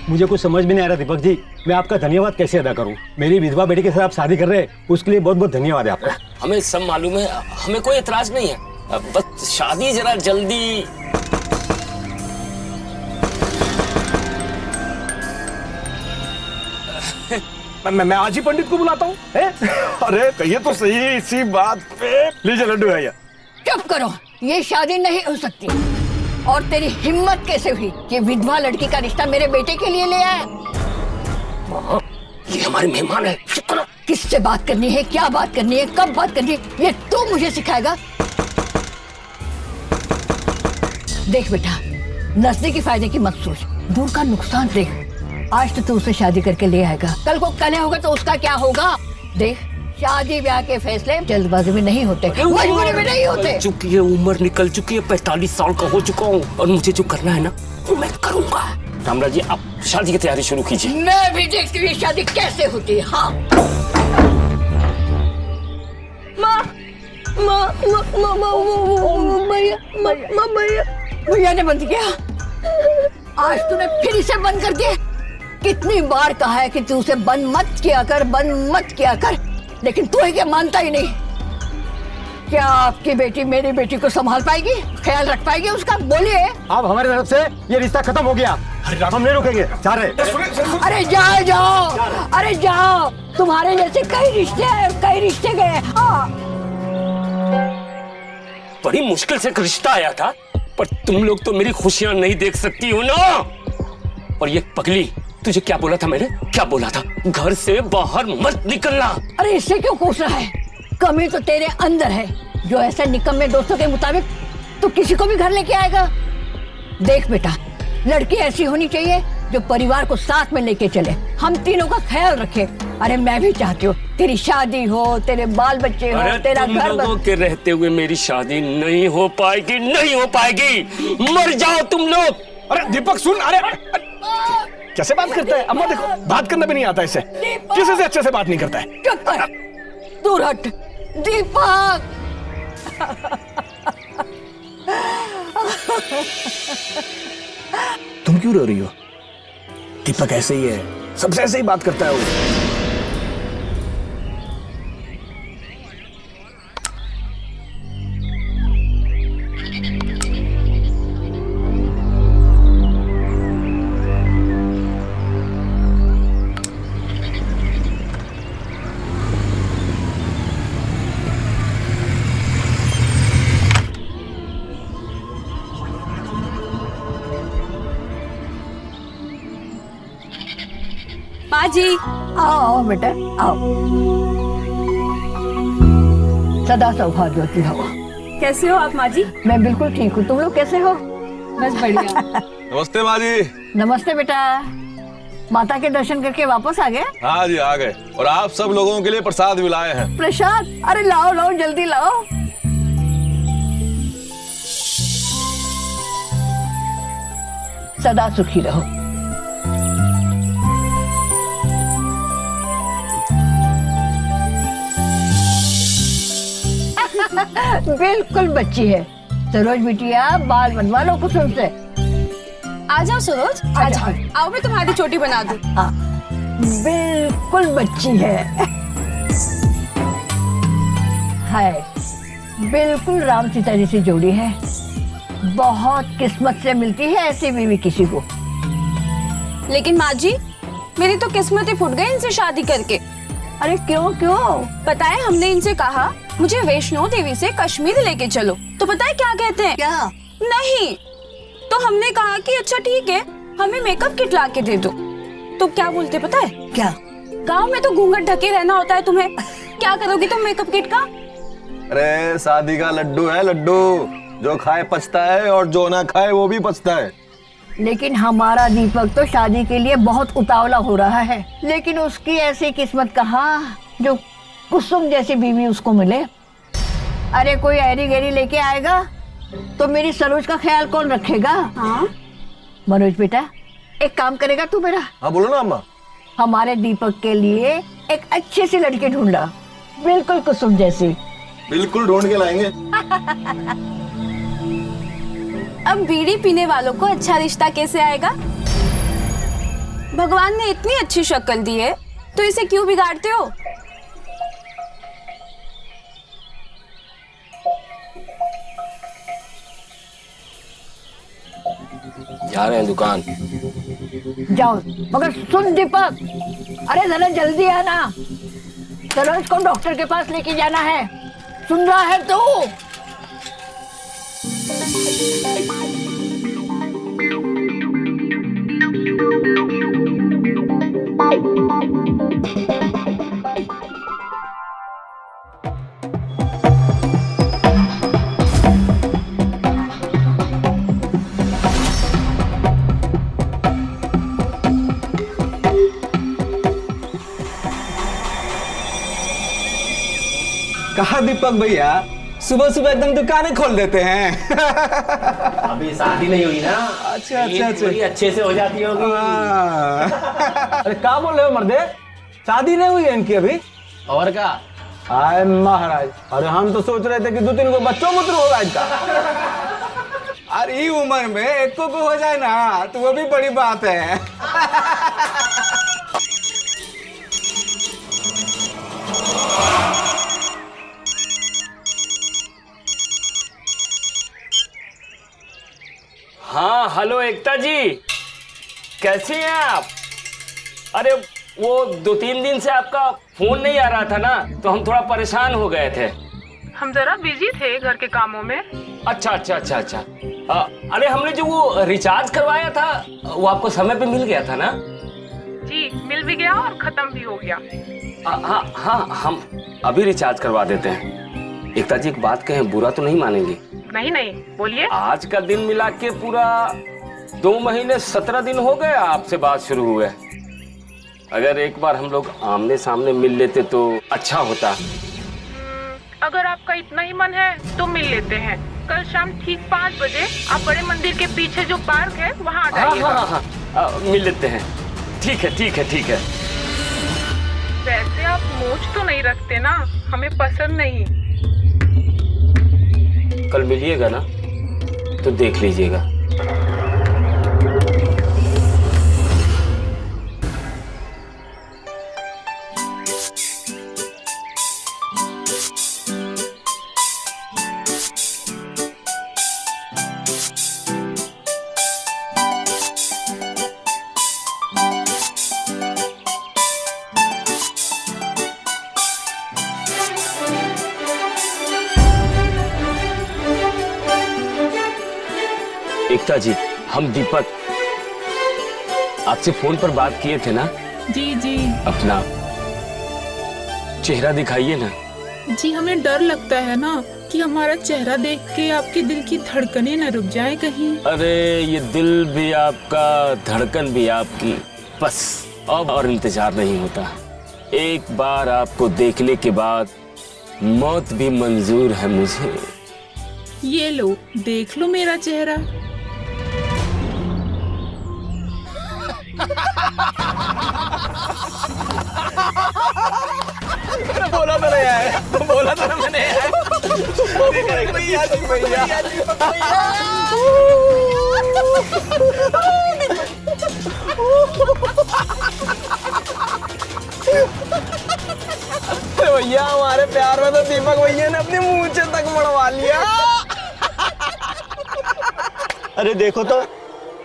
मुझे कुछ समझ में नहीं आ रहा दीपक जी, मैं आपका धन्यवाद कैसे अदा करूं। मेरी विधवा बेटी के साथ आप शादी कर रहे हैं, उसके लिए बहुत बहुत धन्यवाद है आपका। हमें सब मालूम है, हमें कोई एतराज नहीं है, बस शादी जरा जल्दी। मैं आज ही पंडित को बुलाता हूँ। अरे कहिए तो सही इसी बात पे। लीजिए लड्डू है। चुप करो, ये शादी नहीं हो सकती। और तेरी हिम्मत कैसे हुई कि विधवा लड़की का रिश्ता मेरे बेटे के लिए ले आया? ये हमारे मेहमान है, चुप करो। किससे बात करनी है, क्या बात करनी है, कब बात करनी है, ये तू मुझे सिखाएगा? देख बेटा, नजदीकी फायदे की मत सोच, दूर का नुकसान देख। आज तो तू उसे शादी करके ले आएगा, कल को कन्या होगा तो उसका क्या होगा? देख, शादी ब्याह के फैसले जल्दबाजी में नहीं होते, मजबूरी में नहीं होते। चुकी है, उम्र निकल चुकी है, 45 साल का हो चुका हूँ और मुझे जो करना है ना वो मैं करूँगा। रामराज जी, आप शादी की तैयारी शुरू कीजिए। मैं भी देखती हूँ शादी कैसे होती है। हाँ भैया ने बंद किया। आज तूने फिर इसे बंद कर दिया। कितनी बार कहा है कि तू उसे बंद मत किया कर, बंद मत किया कर, लेकिन तू है क्या मानता ही नहीं। क्या आपकी बेटी मेरी बेटी को संभाल पाएगी, ख्याल रख पाएगी उसका? बोलिए। अब हमारी तरफ से ये रिश्ता खत्म हो गया, हम नहीं रुकेंगे, जा रहे। अरे जाओ जाओ, अरे जाओ, तुम्हारे जैसे कई रिश्ते गए। हाँ, बड़ी मुश्किल से एक रिश्ता आया था, पर तुम लोग तो मेरी खुशियां नहीं देख सकती हो ना। और ये पगली, तुझे क्या बोला था मैंने, क्या बोला था? घर से बाहर मत निकलना। अरे इससे क्यों कोस रहा है? कमी तो तेरे अंदर है, जो ऐसे निकम्मे दोस्तों के मुताबिक तो किसी को भी घर लेके आएगा। देख बेटा, लड़की ऐसी होनी चाहिए जो परिवार को साथ में लेके चले, हम तीनों का ख्याल रखे। अरे मैं भी चाहती हूँ तेरी शादी हो, तेरे बाल बच्चे हो, तेरा घर। तुम लोगों के रहते हुए मेरी शादी नहीं हो पाएगी, नहीं हो पाएगी। मर जाओ तुम लोग। अरे दीपक सुन, अरे कैसे बात करता है? अम्मा देखो, बात करना भी नहीं आता इसे, किसी से अच्छे से बात नहीं करता है। चुप कर, दूर हट दीपक। तुम क्यों रो रही हो? दीपक ऐसे ही है, सबसे ऐसे ही बात करता है वो। माँ जी, आओ बेटा आओ। सदा सौभाग्यवती हो। कैसे हो आप माँ जी? मैं बिल्कुल ठीक हूँ, तुम लोग कैसे हो? बस बढ़िया। नमस्ते माँ जी। नमस्ते बेटा, माता के दर्शन करके वापस आ गए? हाँ जी आ गए, और आप सब लोगों के लिए प्रसाद भी लाए हैं। प्रसाद? अरे लाओ लाओ, जल्दी लाओ। सदा सुखी रहो। बिल्कुल बच्ची है। सरोज बिटिया, बाल बनवा लो कुसुम से। आ जाओ सरोज, आ जाओ। आओ मैं तुम्हारी चोटी बना दूं। बिल्कुल बच्ची है। हाय, बिल्कुल राम सीता जैसी जोड़ी है। बहुत किस्मत से मिलती है ऐसी बीवी किसी को। लेकिन माँ जी, मेरी तो किस्मत ही फूट गई इनसे शादी करके। अरे क्यों क्यों? पता है, हमने इनसे कहा मुझे वैष्णो देवी से कश्मीर लेके चलो, तो पता है क्या कहते हैं? क्या? नहीं। तो हमने कहा कि अच्छा ठीक है, हमें मेकअप किट ला के दे दो। तो क्या बोलते पता है? क्या? गाँव में तो घूंघट ढके रहना होता है तुम्हें, क्या करोगी तुम मेकअप किट का? अरे शादी का लड्डू है लड्डू, जो खाए पछता है और जो ना खाए वो भी पछता है। लेकिन हमारा दीपक तो शादी के लिए बहुत उतावला हो रहा है, लेकिन उसकी ऐसी किस्मत कहाँ जो कुसुम जैसी बीवी उसको मिले। अरे कोई ऐरी गैरी लेके आएगा तो मेरी सरोज का ख्याल कौन रखेगा? हाँ मनोज बेटा, एक काम करेगा तू मेरा? हाँ बोलो ना अम्मा। हमारे दीपक के लिए एक अच्छी सी लड़की ढूंढा, बिल्कुल कुसुम जैसी। बिल्कुल ढूंढ के लाएंगे। अब बीड़ी पीने वालों को अच्छा रिश्ता कैसे आएगा? भगवान ने इतनी अच्छी शक्ल दी है तो इसे क्यों बिगाड़ते हो? जा रहे हैं दुकान। जाओ, मगर सुन दीपक, अरे जरा जल्दी आना, सरोज को डॉक्टर के पास लेके जाना है, सुन रहा है तू? कहा दीपक भैया, सुबह सुबह एकदम दुकानें खोल देते हैं। अभी शादी नहीं हुई ना। अच्छा अच्छा अच्छा। बड़ी अच्छे से हो जाती होगी। अरे क्या बोल रहे हो मर्दे, शादी नहीं हुई है इनकी अभी? और क्या? हाय महाराज, अरे हम तो सोच रहे थे कि 2-3 को बच्चों पुत्र होगा इनका। अरे ये उम्र में एक को हो जाए ना तो वो भी बड़ी बात है। हाँ हेलो एकता जी, कैसी हैं आप? अरे वो 2-3 दिन से आपका फोन नहीं आ रहा था ना, तो हम थोड़ा परेशान हो गए थे। हम जरा बिजी थे घर के कामों में। अच्छा अच्छा अच्छा अच्छा। अरे हमने जो वो रिचार्ज करवाया था वो आपको समय पे मिल गया था ना? जी मिल भी गया और खत्म भी हो गया। हाँ हाँ, हम अभी रिचार्ज करवा देते हैं। एकता जी एक बात कहें, बुरा तो नहीं मानेंगी? नहीं नहीं, बोलिए। आज का दिन मिला के पूरा 2 महीने 17 दिन हो गए आपसे बात शुरू हुए। अगर एक बार हम लोग आमने सामने मिल लेते तो अच्छा होता। अगर आपका इतना ही मन है तो मिल लेते हैं। कल शाम ठीक 5 बजे आप बड़े मंदिर के पीछे जो पार्क है वहाँ आ जाइएगा। हाँ, मिल लेते हैं। ठीक है ठीक है ठीक है। वैसे आप मूछ तो नहीं रखते ना, हमें पसंद नहीं। कल मिलिएगा ना तो देख लीजिएगा। एकता जी, हम दीपक आपसे फोन पर बात किए थे ना? जी जी। अपना चेहरा दिखाइए ना। जी हमें डर लगता है ना कि हमारा चेहरा देख के आपके दिल की धड़कनें न रुक जाए कहीं। अरे ये दिल भी आपका, धड़कन भी आपकी, बस अब और इंतजार नहीं होता। एक बार आपको देखने के बाद मौत भी मंजूर है मुझे। ये लो, देख लो मेरा चेहरा। बोला तो नहीं है, बोला तो ना मैंने है। भैया जी भैया। भैया हमारे प्यार में तो दीपक भैया ने अपनी मूंछें तक मड़वा लिया। अरे देखो तो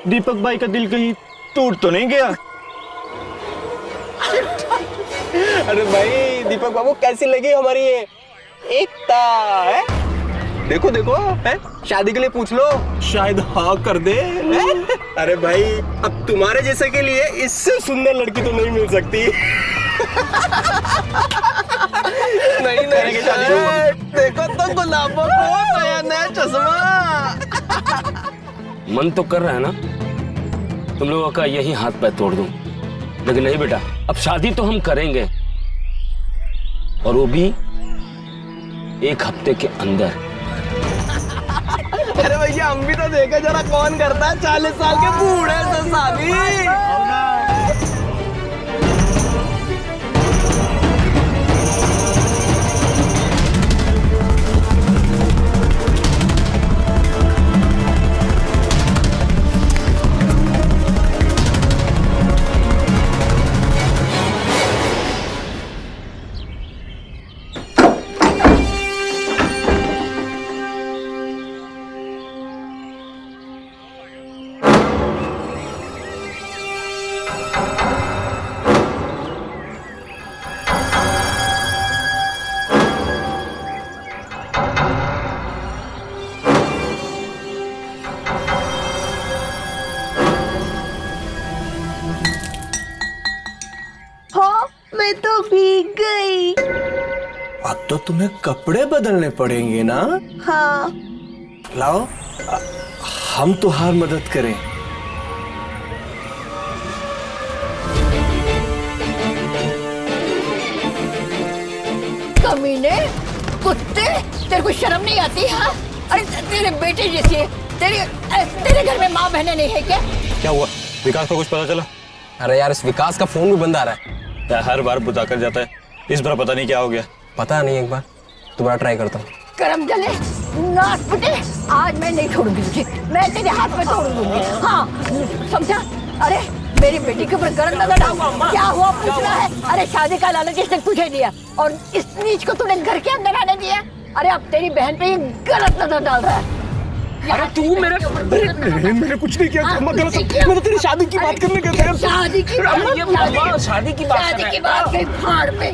दीपक भाई का दिल कहीं टूट तो नहीं गया? अरे भाई दीपक बाबू कैसी लगी हमारी ये एकता है? देखो देखो है? शादी के लिए पूछ लो, शायद हाँ कर दे है? अरे भाई अब तुम्हारे जैसे के लिए इससे सुंदर लड़की तो नहीं मिल सकती। नहीं नहीं देखो तो गुलाबों को नया नया चश्मा। मन तो कर रहा है ना तुम लोगों का यही हाथ पैर तोड़ दूं, लेकिन नहीं बेटा, अब शादी तो हम करेंगे, और वो भी 1 हफ्ते के अंदर। अरे भैया हम भी तो देखे जरा कौन करता है 40 साल के बूढ़े से शादी। मैं तो भीग गई। अब तो तुम्हें कपड़े बदलने पड़ेंगे ना? हाँ। लाओ हम तुम्हारी मदद करें। कमीने, कुत्ते, तेरे को शर्म नहीं आती? हाँ, अरे तेरे बेटे जैसी है, तेरे घर में माँ बहनें नहीं है क्या? क्या हुआ? विकास को कुछ पता चला? अरे यार इस विकास का फोन भी बंद आ रहा है यार, हर बार बुता कर जाता है, इस बार पता नहीं क्या हो गया। पता नहीं, एक बार दोबारा ट्राई करता हूँ। करम जले, नाक फटे, आज मैं नहीं छोड़ूंगी तुझे, मैं तेरे हाथ में तोड़ दूंगी। हाँ, समझा? अरे मेरी बेटी के ऊपर गरम नजर डाल, क्या हुआ पूछना है? अरे शादी का लालच इसने तुझे दिया और इस नीच को तूने घर के अंदर आने दिया। अरे अब तेरी बहन पे ये गलत नजर डाल रहा है। अरे तू मैंने कुछ नहीं किया। मैं तो तेरी शादी की बात करने गया था। शादी की बात कहीं फाड़ पे,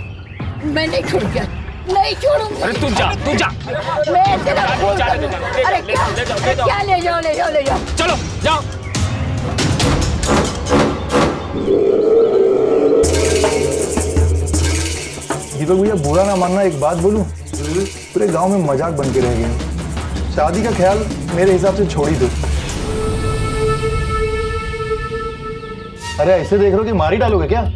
मैं नहीं छोड़ूंगी, नहीं छोड़ूंगी। अरे तू जा। मैं तेरा खून करूंगी। अरे क्या ले जाओ। चलो जाओ। दीपक भैया बुरा ना मानना, एक बात बोलूं, पूरे गांव में मजाक बन के रह गए। शादी का ख्याल मेरे हिसाब से छोड़ ही दो। अरे ऐसे देख रहे हो कि मार ही डालोगे क्या?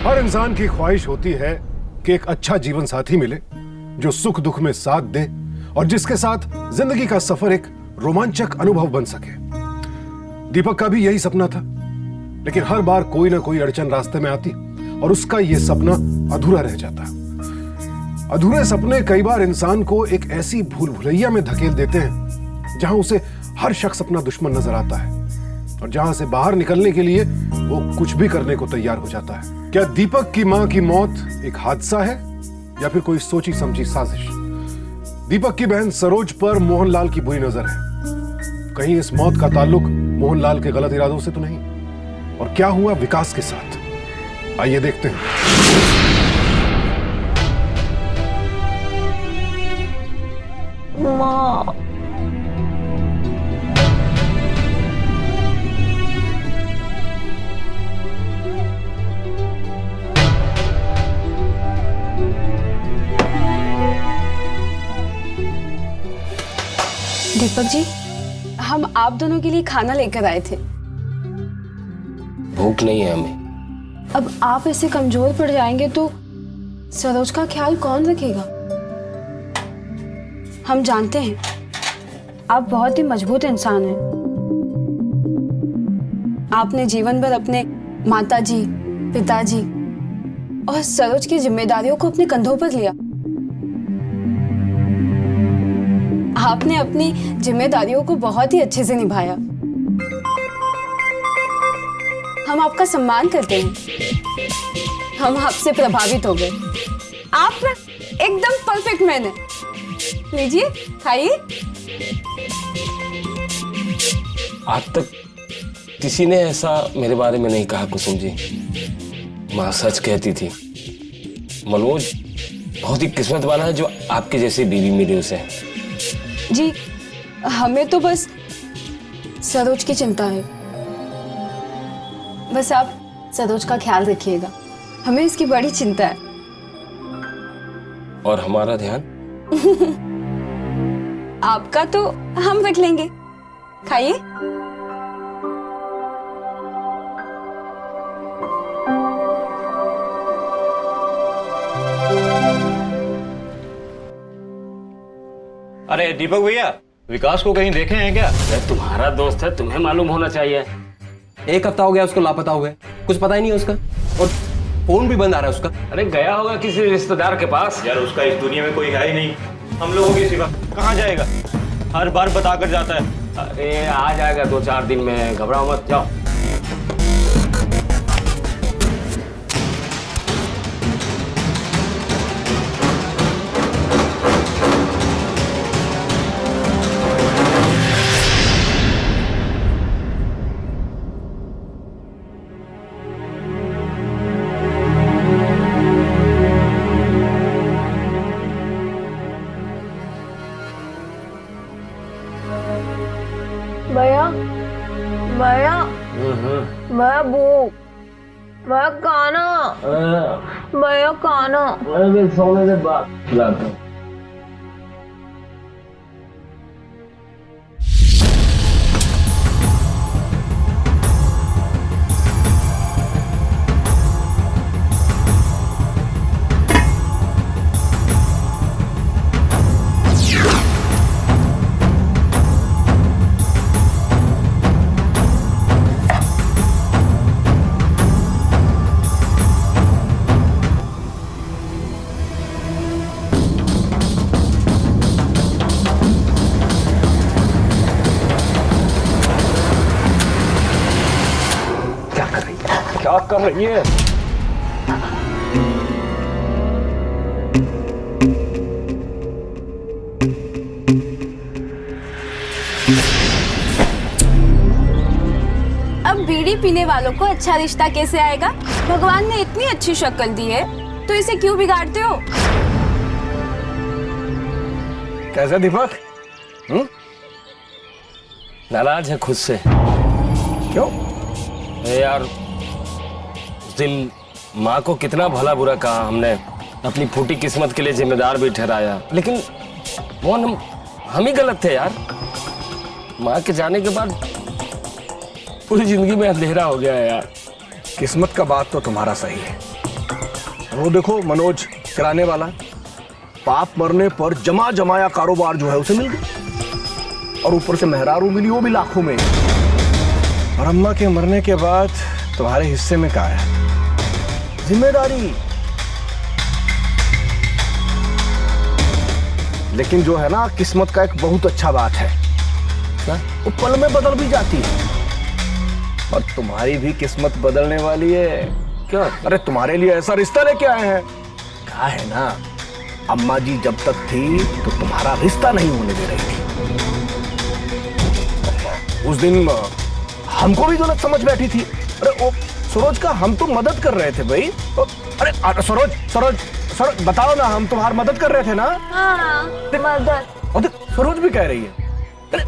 हर इंसान की ख्वाहिश होती है कि एक अच्छा जीवन साथी मिले जो सुख दुख में साथ दे और जिसके साथ जिंदगी का सफर एक रोमांचक अनुभव बन सके। दीपक का भी यही सपना था, लेकिन हर बार कोई ना कोई अड़चन रास्ते में आती और उसका यह सपना अधूरा रह जाता। अधूरे सपने कई बार इंसान को एक ऐसी भूल भुलैया में धकेल देते हैं जहां उसे हर शख्स अपना दुश्मन नजर आता है और जहां से बाहर निकलने के लिए वो कुछ भी करने को तैयार हो जाता है। क्या दीपक की मां की मौत एक हादसा है या फिर कोई सोची समझी साजिश? दीपक की बहन सरोज पर मोहनलाल की बुरी नजर है। कहीं इस मौत का ताल्लुक मोहनलाल के गलत इरादों से तो नहीं? और क्या हुआ विकास के साथ, आइए देखते हैं। माँ, दीपक जी, हम आप दोनों के लिए खाना लेकर आए थे। भूख नहीं है हमें। अब आप ऐसे कमजोर पड़ जाएंगे तो सरोज का ख्याल कौन रखेगा? हम जानते हैं आप बहुत ही मजबूत इंसान हैं। आपने जीवन भर अपने माताजी, पिताजी और सरोज की जिम्मेदारियों को अपने कंधों पर लिया। आपने अपनी जिम्मेदारियों को बहुत ही अच्छे से निभाया। हम आपका सम्मान करते हैं। हम आपसे प्रभावित हो गए। आप एकदम परफेक्ट मैन है। लीजिए, खाइए। आज तक किसी ने ऐसा मेरे बारे में नहीं कहा कुसुम जी। माँ सच कहती थी, मनोज बहुत ही किस्मत वाला है जो आपकी जैसी बीवी मिली उसे। जी, हमें तो बस सरोज की चिंता है। बस आप सरोज का ख्याल रखिएगा, हमें इसकी बड़ी चिंता है। और हमारा ध्यान? आपका तो हम रख लेंगे। खाइए। अरे दीपक भैया, विकास को कहीं देखे हैं क्या? तुम्हारा दोस्त है, तुम्हें मालूम होना चाहिए। 1 हफ्ता हो गया उसको लापता हुए, कुछ पता ही नहीं है उसका, और फोन भी बंद आ रहा है उसका। अरे गया होगा किसी रिश्तेदार के पास। यार उसका इस दुनिया में कोई है ही नहीं, हम लोगों के सिवा। कहाँ जाएगा? हर बार बता कर जाता है। अरे आ जाएगा 2-4 दिन में, घबराओ मत, जाओ। भैया भैया भैया भूख, भैया खाना, भैया खाना। सोने से बात खिलाता हूँ। क्या कर रही है? अब बीड़ी पीने वालों को अच्छा रिश्ता कैसे आएगा? भगवान ने इतनी अच्छी शक्ल दी है तो इसे क्यों बिगाड़ते हो? कैसा दीपक? नाराज है खुद से। क्यों? यार उस दिन माँ को कितना भला बुरा कहा हमने, अपनी फूटी किस्मत के लिए जिम्मेदार भी ठहराया, लेकिन मोहन हम ही गलत थे यार। माँ के जाने के बाद पूरी जिंदगी में अंधेरा हो गया है यार। किस्मत का बात तो तुम्हारा सही है। वो देखो मनोज किराने वाला, पाप मरने पर जमा जमाया कारोबार जो है उसे मिल गया, और ऊपर से मेहरारू मिली, वो भी लाखों में। और अम्मा के मरने के बाद तुम्हारे हिस्से में क्या है? जिम्मेदारी। लेकिन जो है ना, किस्मत का एक बहुत अच्छा बात है, वो पल में बदल भी जाती है। और तुम्हारी भी किस्मत बदलने वाली है। क्या? अरे तुम्हारे लिए ऐसा रिश्ता लेके आए हैं। कहा है ना, अम्मा जी जब तक थी तो तुम्हारा रिश्ता नहीं होने दे रही थी। उस दिन हमको भी गलत समझ बैठी थी। अरे ओ सरोज का हम तो मदद कर रहे थे भाई। अरे सरोज सरोज सरोज बताओ ना, हम तुम्हारी मदद कर रहे थे ना? हाँ, मदद। और सरोज भी कह रही है, अरे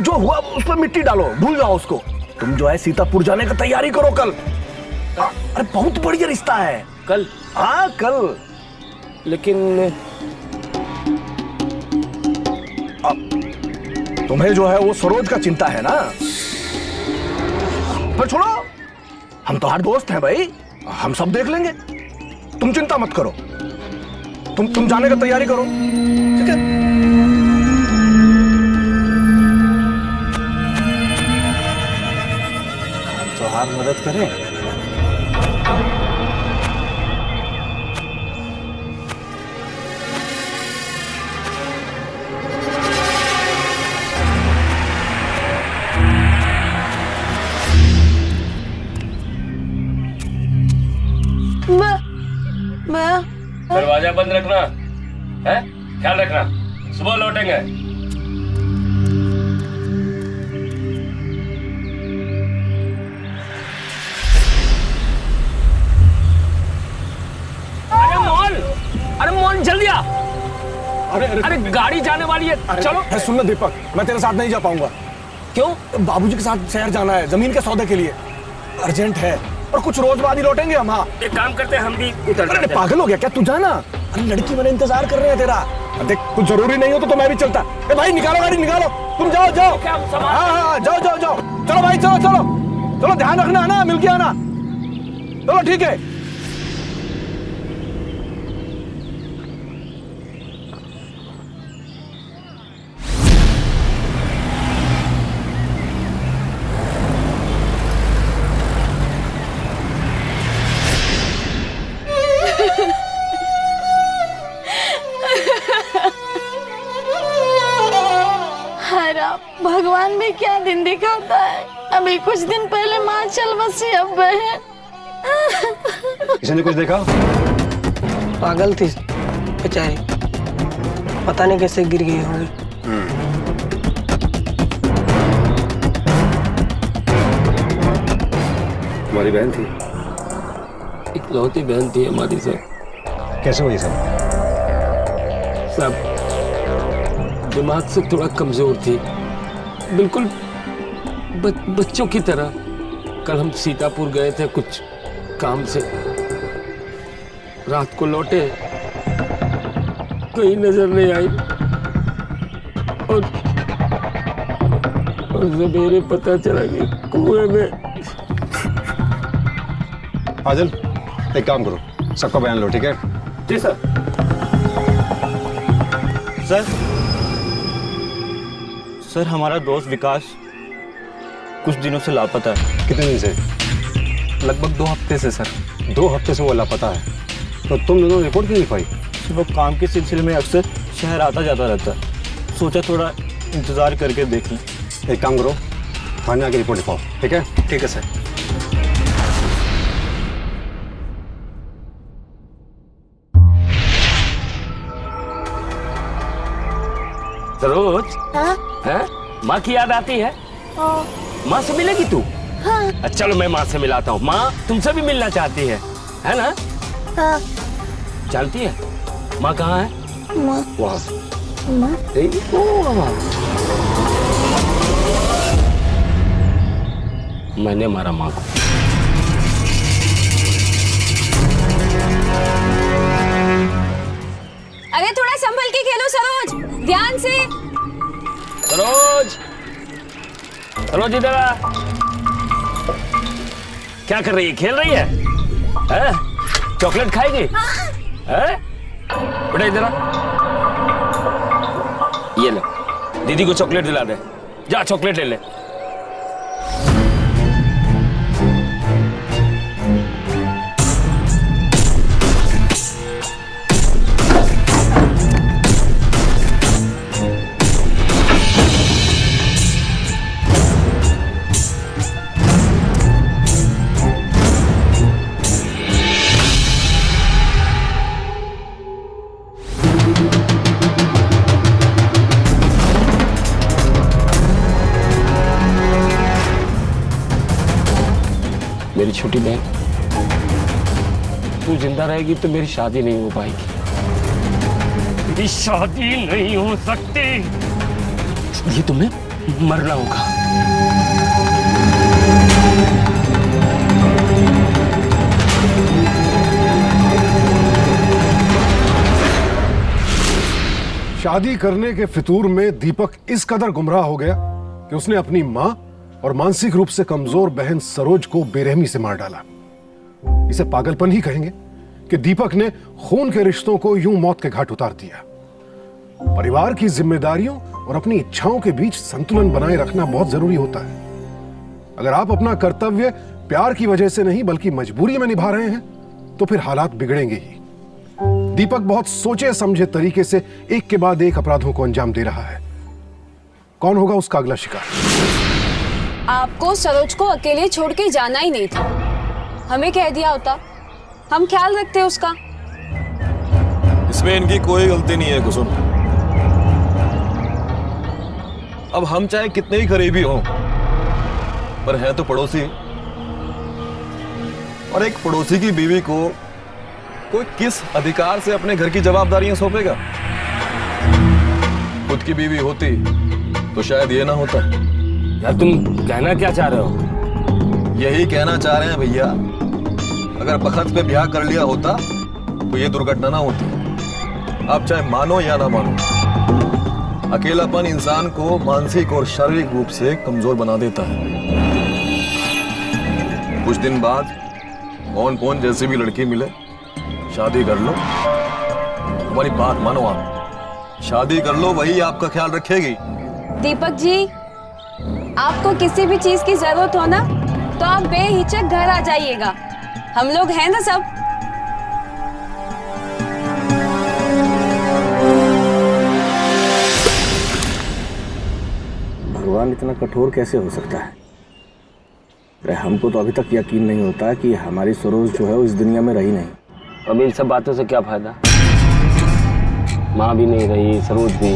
जो हुआ उस पर मिट्टी डालो, भूल जाओ उसको। तुम जो है सीतापुर जाने की तैयारी करो कल। अरे बहुत बढ़िया रिश्ता है। कल? हाँ कल। लेकिन तुम्हें जो है वो सरोज का चिंता है ना। पर छोड़ो, हम तो हर दोस्त हैं भाई, हम सब देख लेंगे। तुम चिंता मत करो, तुम जाने की तैयारी करो, ठीक है? हम तो हर मदद करें। दरवाजा बंद रखना है, ख्याल रखना, सुबह लौटेंगे। अरे मोहन जल्दी आ। अरे गाड़ी जाने वाली है, चलो। सुन ना दीपक, मैं तेरे साथ नहीं जा पाऊंगा। क्यों? बाबूजी के साथ शहर जाना है, जमीन के सौदे के लिए। अर्जेंट है और कुछ रोज बाद ही लौटेंगे हम। हाँ एक काम करते हैं, हम भी उतर अरे जाते हैं। पागल हो गया क्या तू? जाना, अरे लड़की मैंने इंतजार कर रहे हैं तेरा। देख कुछ जरूरी नहीं हो तो मैं भी चलता। ए भाई निकालो गाड़ी निकालो, तुम जाओ जाओ। हाँ जाओ जाओ जाओ, चलो भाई चलो चलो चलो, ध्यान रखना ना, मिल के आना। चलो ठीक है। भगवान भी क्या दिन दिखाता है। अभी कुछ दिन पहले माँ चल बसी, अब बहन। किसी ने कुछ देखा? पागल थी बेचारी, पता नहीं कैसे गिर गई होगी। तुम्हारी बहन थी? इकलौती बहन थी हमारी सर। कैसे हुई सब? सब दिमाग से थोड़ा कमजोर थी, बिल्कुल बच्चों की तरह। कल हम सीतापुर गए थे कुछ काम से, रात को लौटे, कहीं नजर नहीं आई और सवेरे पता चला कि कुएं में। फाजिल एक काम करो, सबका बयान लो, ठीक है? जी सर। सर हमारा दोस्त विकास कुछ दिनों से लापता है। कितने दिन से? लगभग 2 हफ्ते से सर। 2 हफ्ते से वो लापता है, तो तुम दोनों रिपोर्ट क्यों नहीं पाई? वो काम के सिलसिले में अक्सर शहर आता जाता रहता है, सोचा थोड़ा इंतजार करके देख लें। एक काम करो, थाने आके रिपोर्ट लिखवाओ, ठीक है? ठीक है सर। सरोज, हैं? माँ की याद आती है? माँ से मिलेगी तू? हाँ। चलो मैं माँ से मिलाता हूँ। माँ तुमसे भी मिलना चाहती है ना? हाँ। जानती है माँ कहाँ है? माँ वहाँ। मैंने मारा माँ को। अरे थोड़ा संभल के खेलो सरोज, ध्यान से। सरोज, सरोज इधर आ। क्या कर रही है? खेल रही है? चॉकलेट खाएगी? बेटा इधर आ। ये ले, दीदी को चॉकलेट दिला दे। जा चॉकलेट ले ले। मेरी छोटी बहन, तू जिंदा रहेगी तो मेरी शादी नहीं हो पाएगी। मेरी शादी नहीं हो सकती, इसलिए तुम्हें मरना होगा। शादी करने के फितूर में दीपक इस कदर गुमराह हो गया कि उसने अपनी मां और मानसिक रूप से कमजोर बहन सरोज को बेरहमी से मार डाला। इसे पागलपन ही कहेंगे कि दीपक ने खून के रिश्तों को यूं मौत के घाट उतार दिया। परिवार की जिम्मेदारियों और अपनी इच्छाओं के बीच संतुलन बनाए रखना बहुत जरूरी होता है। अगर आप अपना कर्तव्य प्यार की वजह से नहीं बल्कि मजबूरी में निभा रहे हैं तो फिर हालात बिगड़ेंगे ही। दीपक बहुत सोचे समझे तरीके से एक के बाद एक अपराधों को अंजाम दे रहा है। कौन होगा उसका अगला शिकार? आपको सरोज को अकेले छोड़ के जाना ही नहीं था, हमें कह दिया होता, हम ख्याल रखते उसका। इसमें इनकी कोई गलती नहीं है कुसुम। अब हम चाहे कितने ही करीबी हों, पर है तो पड़ोसी, और एक पड़ोसी की बीवी को कोई किस अधिकार से अपने घर की जवाबदारियां सौंपेगा? खुद की बीवी होती तो शायद ये ना होता। यार तुम कहना क्या चाह रहे हो? यही कहना चाह रहे हैं भैया, अगर बखत पे ब्याह कर लिया होता तो ये दुर्घटना ना होती। आप चाहे मानो या ना मानो, अकेलापन इंसान को मानसिक और शारीरिक रूप से कमजोर बना देता है। कुछ दिन बाद कौन कौन जैसी भी लड़की मिले, शादी कर लो। हमारी बात मानो, आप शादी कर लो, वही आपका ख्याल रखेगी। दीपक जी, आपको किसी भी चीज की जरूरत हो ना तो आप बेहिचक घर आ जाइएगा, हम लोग हैं ना सब। भगवान इतना कठोर कैसे हो सकता है? अरे हमको तो अभी तक यकीन नहीं होता कि हमारी सरोज जो है वो इस दुनिया में रही नहीं। अब इन सब बातों से क्या फायदा? माँ भी नहीं रही, सरोज भी,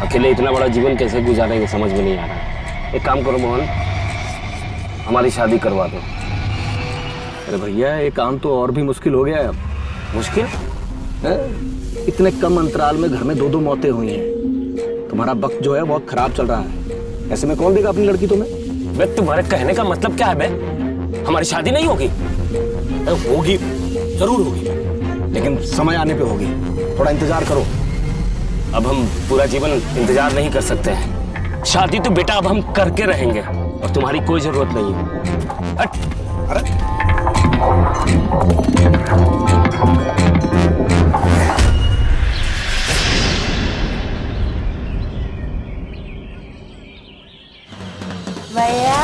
अकेले इतना बड़ा जीवन कैसे गुजारेंगे समझ में नहीं आ रहा। एक काम करो मोहन, हमारी शादी करवा दो। अरे भैया, ये काम तो और भी मुश्किल हो गया है अब। मुश्किल? इतने कम अंतराल में घर में 2-2 मौतें हुई हैं। तुम्हारा वक्त जो है बहुत खराब चल रहा है। ऐसे में कौन देगा अपनी लड़की तुम्हें? बे तुम्हारे कहने का मतलब क्या है बे? हमारी शादी नहीं होगी? होगी, जरूर होगी, लेकिन समय आने पे होगी। थोड़ा इंतजार करो। अब हम पूरा जीवन इंतजार नहीं कर सकते हैं। शादी तो बेटा अब हम करके रहेंगे और तुम्हारी कोई जरूरत नहीं है। अरे भैया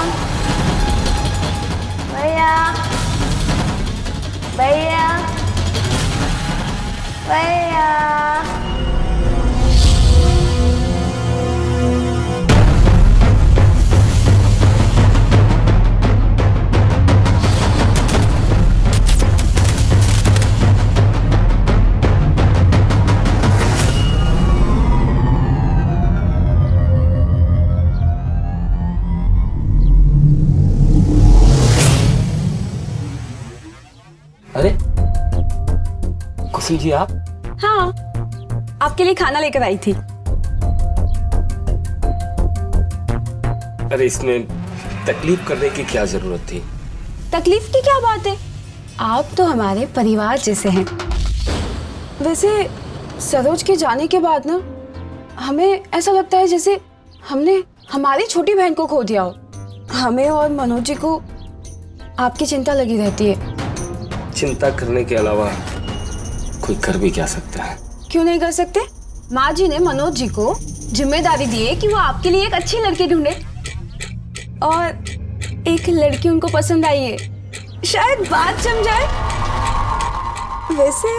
भैया भैया भैया अरे कुसुम जी, आप? हाँ, आपके लिए खाना लेकर आई थी। अरे इसमें तकलीफ करने की क्या जरूरत थी? तकलीफ की क्या बात है, आप तो हमारे परिवार जैसे हैं। वैसे सरोज के जाने के बाद ना हमें ऐसा लगता है जैसे हमने हमारी छोटी बहन को खो दिया हो। हमें और मनोज जी को आपकी चिंता लगी रहती है। चिंता करने के अलावा कोई कर भी क्या सकता है? क्यों नहीं कर सकते? माँ जी ने मनोज जी को जिम्मेदारी दी है कि वो आपके लिए एक अच्छी लड़की ढूंढे, और एक लड़की उनको पसंद आई है। शायद बात जम जाए। वैसे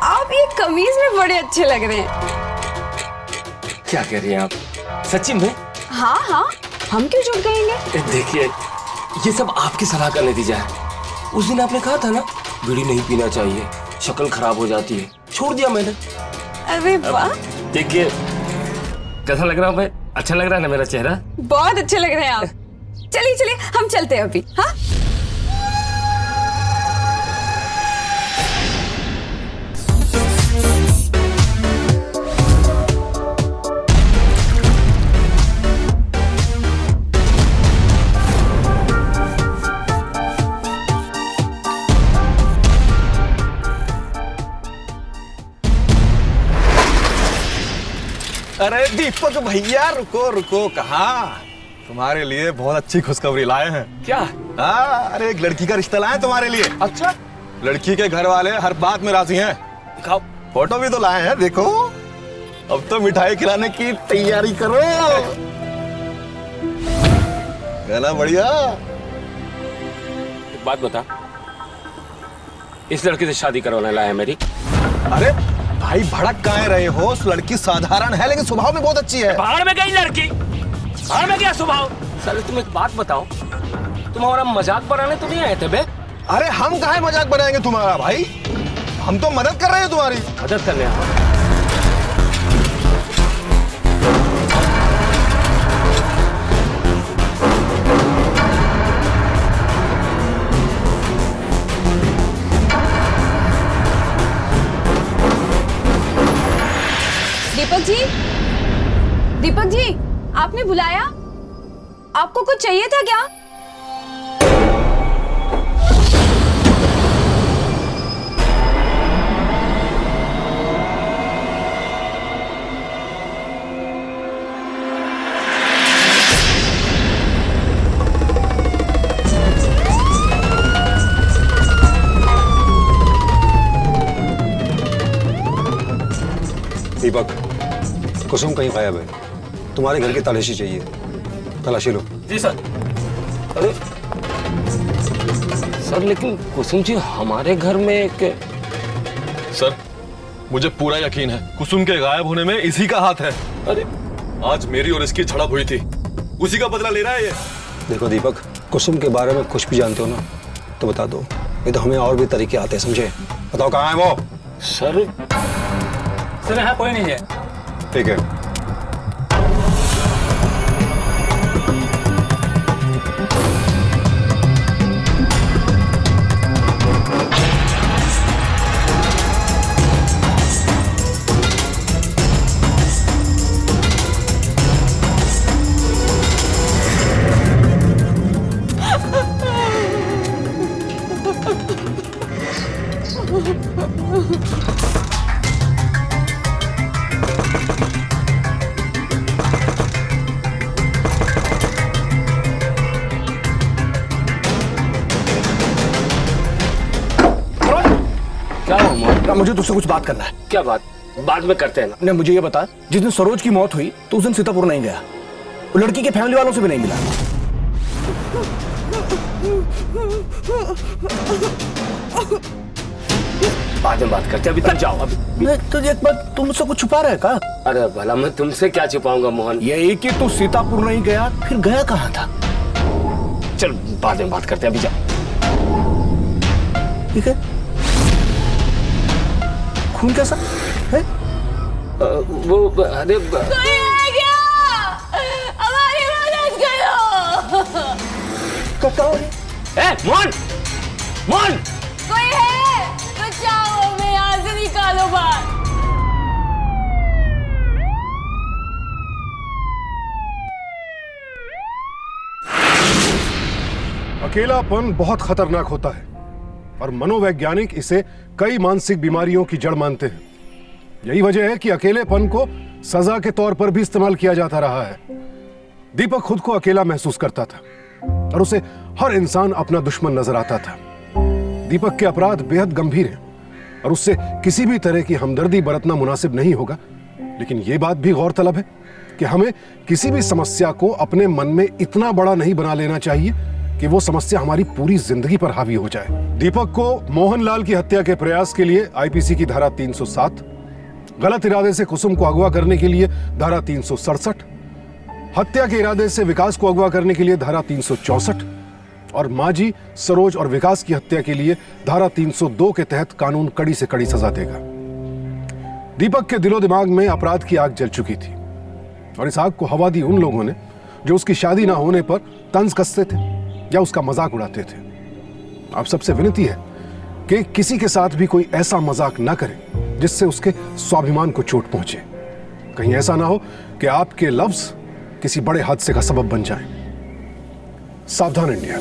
आप ये कमीज में बड़े अच्छे लग रहे हैं। क्या कह रही हैं आप? सच्ची में? हाँ हाँ, हम क्यों झूठ कहेंगे? देखिए, ये सब आपकी सलाह का नतीजा है। उस दिन आपने कहा था ना, बीड़ी नहीं पीना चाहिए, शक्ल खराब हो जाती है, छोड़ दिया मैंने। अरे वाह, देखिए कैसा लग रहा है? अच्छा लग रहा है ना मेरा चेहरा? बहुत अच्छे लग रहे हैं आप। चलिए चलिए, हम चलते हैं अभी। हाँ, अरे दीपक भैया, रुको रुको, कहाँ? तुम्हारे लिए बहुत अच्छी खुशखबरी लाए हैं। क्या? हाँ, अरे एक लड़की का रिश्ता लाए तुम्हारे लिए। अच्छा? लड़की के घर वाले हर बात में राजी हैं। दिखाओ। फोटो भी तो लाए हैं, देखो। अब तो मिठाई खिलाने की तैयारी करो। कहना बढ़िया। एक बात बता, इस लड़की से शादी करवाने लाया है मेरी? अरे भाई, भड़क काहे रहे हो? उस लड़की साधारण है लेकिन स्वभाव में बहुत अच्छी है। बाहर में गई लड़की, बाहर में गया स्वभाव। साले तुम एक बात बताओ, तुम हमारा मजाक बनाने तो नहीं आए थे बे? अरे हम काहे मजाक बनाएंगे तुम्हारा भाई? हम तो मदद कर रहे हैं तुम्हारी। मदद करने आए? दीपक जी, आपने बुलाया? आपको कुछ चाहिए था क्या? दीपक, कुसुम कहीं गायब है। तुम्हारे घर की तलाशी चाहिए, तलाशी लो। जी सर। अरे सर, लेकिन कुसुम जी हमारे घर में सर, मुझे पूरा यकीन है कुसुम के गायब होने में इसी का हाथ है। अरे आज मेरी और इसकी झड़प हुई थी, उसी का बदला ले रहा है ये। देखो दीपक, कुसुम के बारे में कुछ भी जानते हो ना तो बता दो, नहीं तो हमें और भी तरीके आते हैं, समझे? बताओ कहाँ है वो? सर यहाँ कोई नहीं है। ठीक है। मुझे तुझसे कुछ बात करना है। क्या बात? बाद में करते हैं ना। नहीं, मुझे ये बता, जिस दिन सरोज की मौत हुई तो उस दिन सीतापुर नहीं गया, वो लड़की के फैमिली वालों से भी नहीं मिला। बाद में बात करते हैं, अभी तुम जाओ। अभी तुझे एक बात, तुम मुझसे कुछ छुपा रहे का? अरे भला मैं तुमसे क्या छुपाऊंगा मोहन? यही कि तू सीतापुर नहीं गया, फिर गया कहाँ था? चल बाद में बात करते हैं, अभी जाओ। ठीक है। खून कैसा है? वो अरे कोई आ गया, हमारी मदद करो। कटाओ। मोहन, मोहन, कोई है? बचाओ, हमें यहाँ से निकालो बाहर। अकेलापन बहुत खतरनाक होता है और मनोवैज्ञानिक इसे कई मानसिक बीमारियों की जड़ मानते हैं। यही वजह है कि अकेलेपन को सजा के तौर पर भी इस्तेमाल किया जाता रहा है। दीपक खुद को अकेला महसूस करता था और उसे हर इंसान अपना दुश्मन नजर आता था। दीपक के अपराध बेहद गंभीर हैं और उससे किसी भी तरह की हमदर्दी बरतना मुनासिब नहीं होगा। लेकिन यह बात भी गौरतलब है कि हमें किसी भी समस्या को अपने मन में इतना बड़ा नहीं बना लेना चाहिए कि वो समस्या हमारी पूरी जिंदगी पर हावी हो जाए। दीपक को मोहनलाल की हत्या के प्रयास के लिए आईपीसी की धारा 307, गलत इरादे से कुसुम को अगवा करने के लिए धारा 367, हत्या के इरादे से विकास को अगवा करने के लिए धारा 364 और माजी, सरोज और विकास की हत्या के लिए धारा 302 के तहत कानून कड़ी से कड़ी सजा देगा। दीपक के दिलो दिमाग में अपराध की आग जल चुकी थी और इस आग को हवा दी उन लोगों ने जो उसकी शादी ना होने पर तंज कसते थे या उसका मजाक उड़ाते थे। आप सबसे विनती है कि किसी के साथ भी कोई ऐसा मजाक ना करे जिससे उसके स्वाभिमान को चोट पहुंचे। कहीं ऐसा ना हो कि आपके लफ्ज किसी बड़े हादसे का सबब बन जाएं। सावधान इंडिया।